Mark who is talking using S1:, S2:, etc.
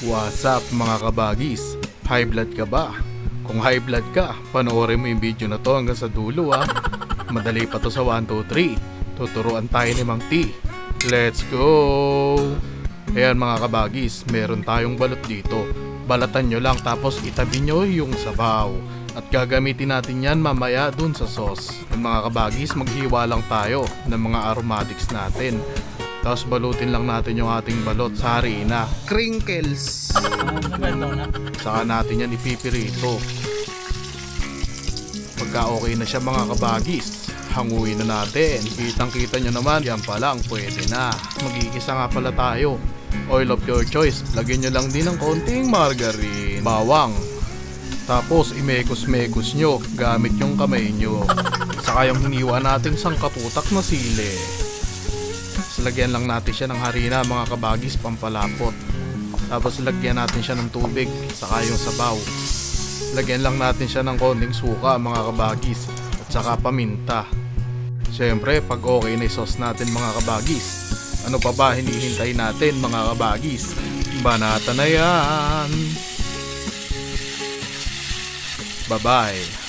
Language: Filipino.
S1: What's up mga kabagis? High blood ka ba? Kung high blood ka, panoorin mo yung video na to hanggang sa dulo ha. Madali pa to sa 1, 2, 3. Tuturuan tayo ni Mang T. Let's go! Ayan mga kabagis, meron tayong balot dito. Balatan nyo lang tapos itabi nyo yung sabaw. At gagamitin natin yan mamaya dun sa sauce. At mga kabagis, maghiwa lang tayo ng mga aromatics natin. Tapos balutin lang natin yung ating balot sa harina. Crinkles! Saka natin yan ipipirito. Pagka okay na siya mga kabagis, hanguin na natin. Kitang kita nyo naman, yan pa lang pwede na. Magigisa nga pala tayo. Oil of your choice. Lagyan nyo lang din ng konting margarine, bawang. Tapos imekos-mekos nyo gamit yung kamay nyo. Saka yung hiniwa nating sangkaputak na sili. Lagyan lang natin siya ng harina mga kabagis, pampalapot. Tapos lagyan natin siya ng tubig, saka yung sabaw. Lagyan lang natin siya ng konting suka mga kabagis, at saka paminta. Siyempre pag okay na yung sauce natin mga kabagis, ano pa ba hinihintay natin mga kabagis? Banata na yan. Bye bye.